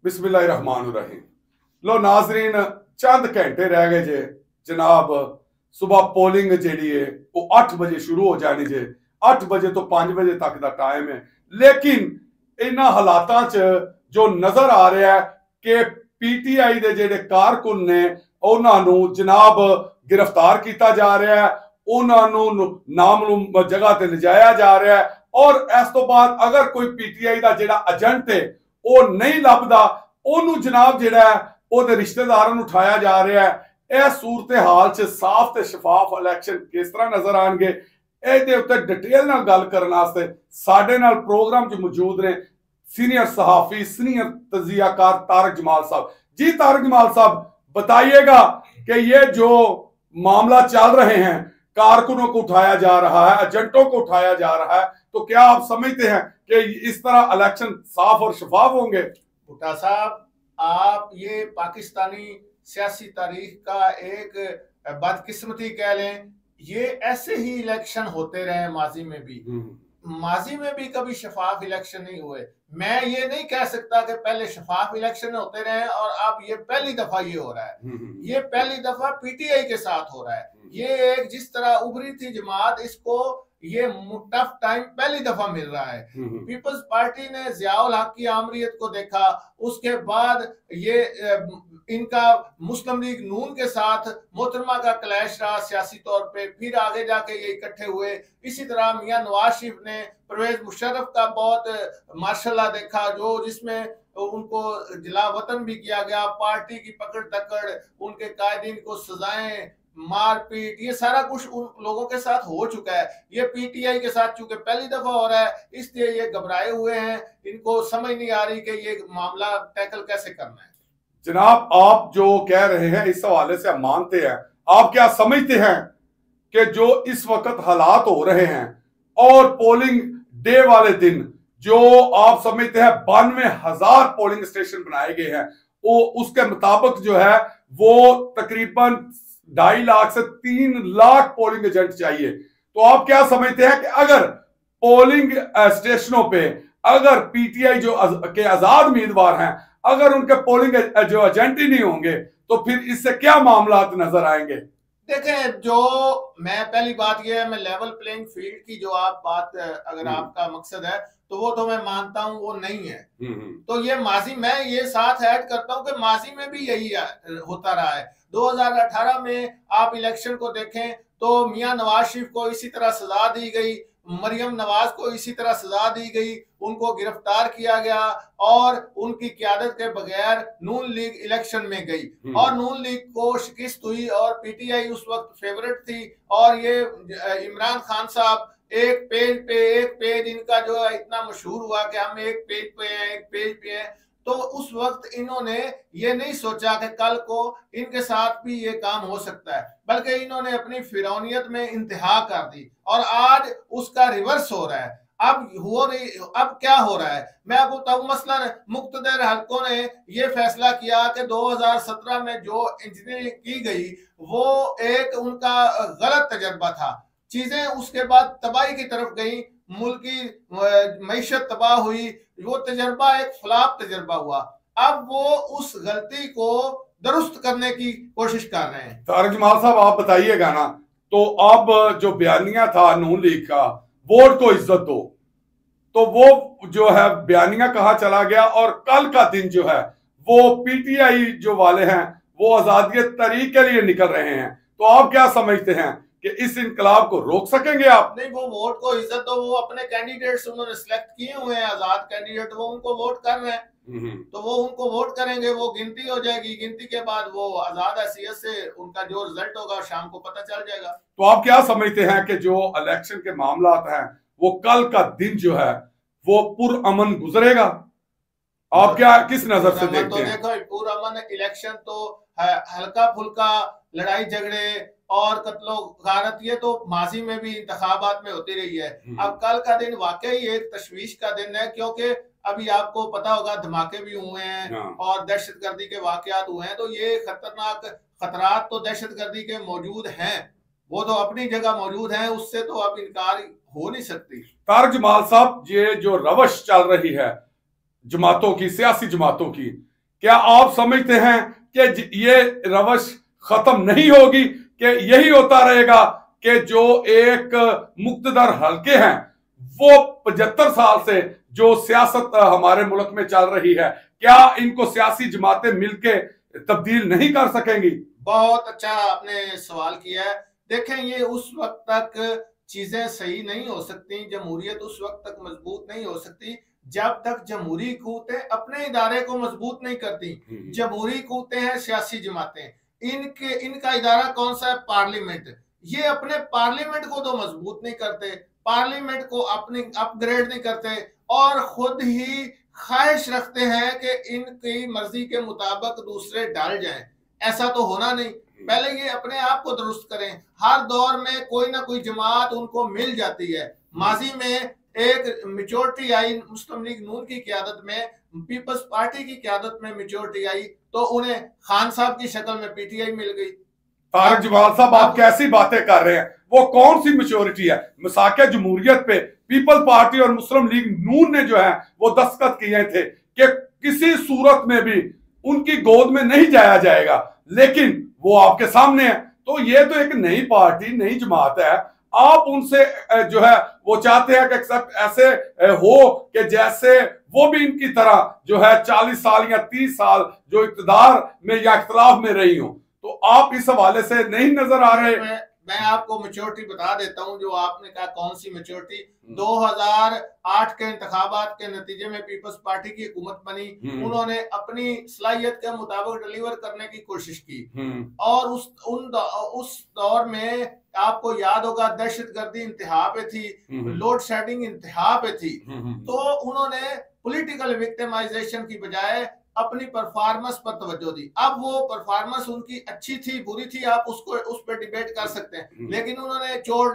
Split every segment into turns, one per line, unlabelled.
बिस्मिल्लाहिर्रहमानिर्रहीम। लो नाजरीन, चंद घंटे रह गए जे जनाब। सुबह पोलिंग जी है वो 8 बजे शुरू हो जानी जे। 8 बजे तो 5 बजे तक का टाइम है, लेकिन इन्हां हालातां च जो नजर आ रहा है कि पीटीआई दे जेडे कारकुन ने उन्होंने जनाब गिरफ्तार किया जा रहा है, उन्होंने नामालूम जगह ते लिजाया जा रहा है। और इस तो बाद अगर कोई पीटीआई का जेड़ा एजेंट है वो नहीं लभदा, ओनू जनाब जेड़ा है ओदे रिश्तेदारां उठाया जा रहा है। यह सूरत हाल च साफ ते शफाफ इलैक्शन किस तरह नजर आएंगे, ਇਹਦੇ ਉੱਤੇ डिटेल नाल गल करने वास्ते साडे नाल प्रोग्राम च मौजूद ने सीनियर सहाफी सीनियर तजियाकार तारक जमाल साहब। जी तारक जमाल साहब, बताइएगा कि ये जो मामला चल रहे हैं, कारकुनों को उठाया जा रहा है, एजेंटों को उठाया जा रहा है, तो क्या आप समझते हैं कि इस तरह इलेक्शन साफ और शफाफ होंगे?
भुट्टा साहब, आप ये पाकिस्तानी सियासी तारीख का एक बदकिस्मती कह लें। ये ऐसे ही इलेक्शन होते रहे माजी में भी। माजी में भी कभी शफाफ इलेक्शन नहीं हुए। मैं ये नहीं कह सकता कि पहले शफाफ इलेक्शन होते रहे और अब ये पहली दफा ये हो रहा है। ये पहली दफा पीटीआई के साथ हो रहा है। ये एक जिस तरह उभरी थी जमात, इसको ये टफ टाइम पहली दफा मिल रहा है। पीपल्स पार्टी ने जियाउल हक की आमरीत को देखा, उसके बाद ये इनका मुस्लिम लीग नून के साथ मोहतरमा का क्लैश रहा सियासी तौर पे, फिर आगे जाके ये इकट्ठे हुए। इसी तरह मियां नवाज शरीफ ने परवेज मुशर्रफ का बहुत माशाल्लाह देखा, जो जिसमें उनको जिला वतन भी किया गया, पार्टी की पकड़ दकड़, उनके कायदीन को सजाएं, मारपीट, ये सारा कुछ उन लोगों के साथ हो चुका है। ये पीटीआई के साथ चूंकि पहली दफा हो रहा है, इसलिए ये घबराए हुए हैं। इनको समझ नहीं आ रही कि ये मामला टैकल कैसे करना है।
जनाब, आप जो कह रहे हैं इस हवाले से हम मानते हैं। आप क्या समझते हैं कि जो इस वक्त हालात हो रहे हैं और पोलिंग डे वाले दिन जो आप समझते हैं 92,000 पोलिंग स्टेशन बनाए गए हैं, वो उसके मुताबिक जो है वो तकरीबन 2.5 लाख से 3 लाख पोलिंग एजेंट चाहिए। तो आप क्या समझते हैं कि अगर पोलिंग स्टेशनों पे अगर पीटीआई जो के आजाद उम्मीदवार हैं, अगर उनके पोलिंग जो एजेंट ही नहीं होंगे, तो फिर इससे क्या मामला नजर आएंगे?
देखें, जो मैं पहली बात यह है, मैं लेवल प्लेइंग फील्ड की जो आप बात अगर आपका मकसद है तो वो तो मैं मानता हूं वो नहीं है। तो ये माजी, मैं ये साथ ऐड करता हूं कि माजी में भी यही होता रहा है। 2018 में आप इलेक्शन को देखें तो मियां नवाज शरीफ को इसी तरह सजा दी गई, मरियम नवाज को इसी तरह सजा दी गई, उनको गिरफ्तार किया गया और उनकी क़यादत के बगैर नून लीग इलेक्शन में गई और नून लीग को शिकस्त हुई और पीटीआई उस वक्त फेवरेट थी। और ये इमरान खान साहब एक पेज इनका जो है इतना मशहूर हुआ कि हम एक पेज पे हैं। तो उस वक्त इन्होंने ये नहीं सोचा कि कल को इनके साथ भी ये काम हो सकता है, बल्कि इन्होंने अपनी फिरौनियत में इंतहा कर दी और आज उसका रिवर्स हो रहा है। अब क्या हो रहा है मैं आपको बताऊं। मसलन मुक्तदर हलकों ने ये फैसला किया कि 2017 में जो इंजीनियरिंग की गई वो एक उनका गलत तजर्बा था। चीजें उसके बाद तबाही की तरफ गई, मुल्क की मईशत तबाह हुई, वो तजर्बा एक फ्लॉप तजर्बा हुआ। अब वो उस गलती को दुरुस्त करने की कोशिश कर रहे हैं।
तारक जमाल साहब, आप बताइएगा ना, तो अब जो बयानिया था नून लीग का, वोट को इज्जत दो, तो वो जो है बयानिया कहाँ चला गया? और कल का दिन जो है वो पीटीआई जो वाले हैं वो आजादी तहरीक के लिए निकल रहे हैं। तो आप क्या समझते हैं कि इस इनकलाब को रोक सकेंगे आप?
नहीं, वो वोट को इज्जत दो, वो अपने कैंडिडेट्स उन्होंने सिलेक्ट किए हुए हैं, आजाद कैंडिडेट, वो उनको वोट कर रहे हैं। तो वो उनको वोट करेंगे, वो गिनती हो जाएगी, गिनती के बाद वो आजाद हैसियत से उनका जो रिजल्ट होगा शाम को पता चल जाएगा।
तो आप क्या समझते हैं कि जो इलेक्शन के मामला हैं वो कल का दिन जो है वो पुरअमन गुजरेगा? आप क्या किस नजर से देखते हैं?
देखो, पुरअमन इलेक्शन तो हल्का फुल्का लड़ाई झगड़े और कत्लो गारत ये तो माजी में भी इंतखाबात में होती रही है। अब कल का दिन वाकई एक तशवीश का दिन है, क्योंकि अभी आपको पता होगा धमाके भी हुए हैं और दहशतगर्दी के वाकयात हुए हैं। तो ये खतरनाक खतरात तो दहशतगर्दी के मौजूद हैं, वो तो अपनी जगह मौजूद हैं, उससे तो अब इनकार हो नहीं सकती।
तारक जमाल साहब, ये जो रवश चल रही है जमातों की, सियासी जमातों की, क्या आप समझते हैं कि ये रवश खत्म नहीं होगी, कि यही होता रहेगा कि जो एक मुक्तदर हल्के हैं वो 75 साल से जो सियासत हमारे मुल्क में चल रही है, क्या इनको सियासी जमातें मिलके तब्दील नहीं कर सकेंगी?
बहुत अच्छा आपने सवाल किया है। देखें, ये उस वक्त तक चीजें सही नहीं हो सकती, जमहूरियत उस वक्त तक मजबूत नहीं हो सकती जब तक जमहूरी कुव्वतें अपने इदारे को मजबूत नहीं करती। जमहूरी कुव्वतें हैं सियासी जमातें, इनका इदारा कौन सा है? पार्लियामेंट। ये अपने पार्लियामेंट को तो मजबूत नहीं करते, पार्लियामेंट को अपनी अपग्रेड नहीं करते, और खुद ही ख्वाहिश रखते हैं कि इनकी मर्जी के मुताबिक दूसरे डाल जाएं। ऐसा तो होना नहीं। पहले ये अपने आप को दुरुस्त करें। हर दौर में कोई ना कोई जमात उनको मिल जाती है। माजी में एक मेजोरिटी आई मुस्लिम लीग नून की क़यादत में, पीपल्स पार्टी की क़यादत में मेजोरिटी आई, तो उन्हें खान साहब की शक्ल में पीटीआई मिल गई।
तारिक जमाल साहब, आप कैसी बातें कर रहे हैं? वो कौन सी मेजोरिटी है? मिसाके जमहूरियत पे पीपल पार्टी और मुस्लिम लीग नून ने जो है वो दस्तखत किए थे कि किसी सूरत में भी उनकी गोद में नहीं जाया जाएगा, लेकिन वो आपके सामने है। तो ये तो एक नई पार्टी, नई जमात है। आप उनसे जो है वो चाहते हैं कि सब ऐसे हो कि जैसे वो भी इनकी तरह जो है 40 साल या 30 साल जो इक़्तिदार में या इख्तिलाफ में रही हो। तो आप इस हवाले से नहीं नजर आ रहे?
मैं आपको मेच्योरिटी बता देता हूं, जो आपने कहा कौन सी मेच्योरिटी। 2008 के इंतखाबात के नतीजे में पीपल्स पार्टी की हुकूमत बनी। उन्होंने अपनी सलाहियत के मुताबिक डिलीवर करने की कोशिश की, और उस दौर में आपको याद होगा दहशतगर्दी इंतहा पे थी, लोड शेडिंग इंतहा पे थी। तो उन्होंने पॉलिटिकल विक्टिमाइजेशन की बजाय अपनी परफॉर्मेंस पर तवज्जो दी। अब वो परफॉर्मेंस उनकी अच्छी थी बुरी थी, आप उस पर डिबेट कर सकते हैं, लेकिन उन्होंने चोर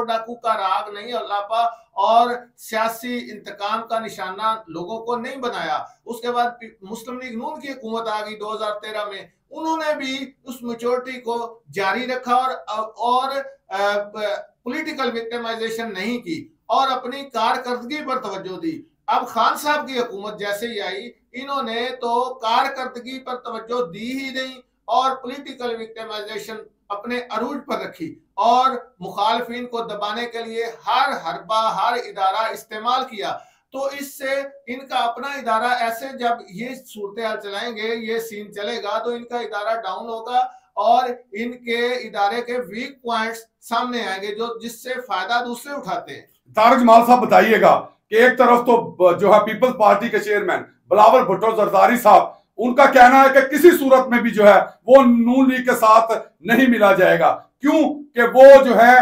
डाकू का राग नहीं लापा और सियासी इंतकाम का निशाना लोगों को नहीं बनाया। उसके बाद मुस्लिम लीग नून की हुकूमत आ गई 2013 में, उन्होंने भी उस मेजोरिटी को जारी रखा और पॉलिटिकल विक्टिमाइजेशन नहीं की और अपनी कारकर्दगी पर तवज्जो दी। अब खान साहब की हुकूमत जैसे ही आई, इन्होंने तो कारकर्दगी पर तवज्जो दी ही नहीं और पॉलिटिकल विक्टिमाइजेशन अपने अरूज पर रखी, और मुखालफिन को दबाने के लिए हर हरबा हर इदारा इस्तेमाल किया। तो इससे इनका अपना इदारा, ऐसे जब ये सूरत हाल चलाएंगे, ये सीन चलेगा, तो इनका इदारा डाउन होगा और इनके इदारे के वीक पॉइंट्स सामने आएंगे, जो जिससे फायदा दूसरे उठाते हैं।
तारिक जमाल साहब बताइएगा कि एक तरफ तो जो है पीपल्स पार्टी के चेयरमैन बिलावल भुट्टो जरदारी साहब, उनका कहना है कि किसी सूरत में भी जो है वो नून लीग के साथ नहीं मिला जाएगा। क्यों? कि वो जो है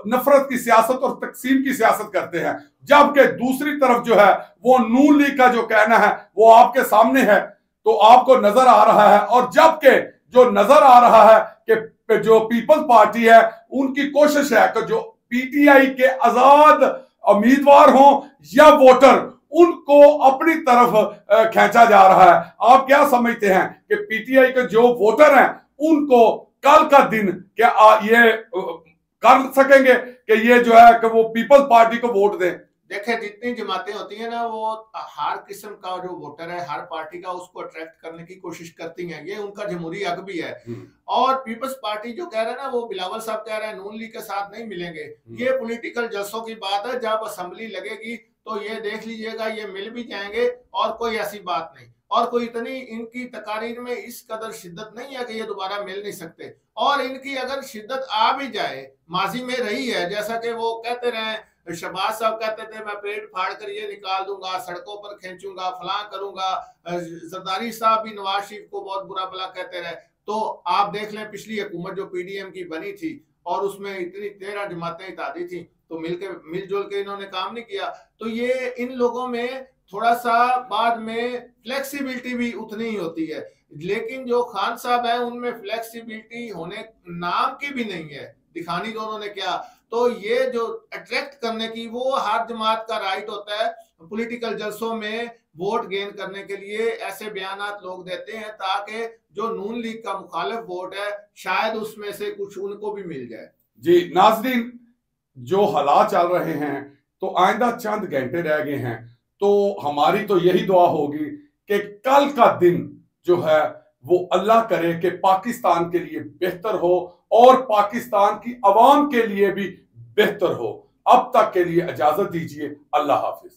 नफरत की सियासत और तकसीम की सियासत करते हैं, जबकि दूसरी तरफ जो है वो नून लीग का जो कहना है वो आपके सामने है, तो आपको नजर आ रहा है। और जबकि जो नजर आ रहा है कि जो पीपल्स पार्टी है उनकी कोशिश है कि जो पीटीआई के आजाद उम्मीदवार हों या वोटर, उनको अपनी तरफ खींचा जा रहा है। आप क्या समझते हैं कि पीटीआई के जो वोटर हैं उनको कल का दिन क्या ये कर सकेंगे कि ये जो है कि वो पीपल्स पार्टी को वोट दें?
देखें, जितनी जमातें होती हैं ना, वो हर किस्म का जो वोटर है हर पार्टी का, उसको अट्रैक्ट करने की कोशिश करती हैं। ये उनका जमहूरी हक भी है। और पीपल्स पार्टी जो कह रहे हैं ना, वो बिलावल साहब कह रहे हैं नून लीग के साथ नहीं मिलेंगे, ये पॉलिटिकल जलसों की बात है। जब असेंबली लगेगी तो ये देख लीजिएगा, ये मिल भी जाएंगे, और कोई ऐसी बात नहीं, और कोई इतनी इनकी तकारीर में इस कदर शिद्दत नहीं है कि ये दोबारा मिल नहीं सकते। और इनकी अगर शिद्दत आ भी जाए, माजी में रही है, जैसा कि वो कहते रहे, शहबाज साहब कहते थे मैं पेट फाड़ कर ये निकाल दूंगा, सड़कों पर खींचूंगा, फलां करूंगा। जरदारी साहब भी नवाज शरीफ को बहुत बुरा भला कहते रहे। तो आप देख लें, पिछली हुकूमत जो पीडीएम की बनी थी और उसमें इतनी 13 जमातें इत्यादि थी, तो मिलजुल के इन्होंने काम नहीं किया। तो ये इन लोगों में थोड़ा सा बाद में फ्लेक्सिबिलिटी भी उतनी ही होती है, लेकिन जो खान साहब है उनमें फ्लेक्सिबिलिटी होने नाम की भी नहीं है, दिखानी तो उन्होंने क्या। तो ये जो अट्रैक्ट करने की, वो हर जमात का राइट होता है पॉलिटिकल जलसों में वोट गेन करने के लिए ऐसे बयानात लोग देते हैं ताकि जो नून लीग का मुखालिफ वोट है शायद उसमें से कुछ उनको भी मिल जाए।
जी नाज़रीन, जो हालात चल रहे हैं, तो आइंदा चंद घंटे रह गए हैं, तो हमारी तो यही दुआ होगी कि कल का दिन जो है वो अल्लाह करे कि पाकिस्तान के लिए बेहतर हो और पाकिस्तान की अवाम के लिए भी बेहतर हो। अब तक के लिए इजाजत दीजिए। अल्लाह हाफिज।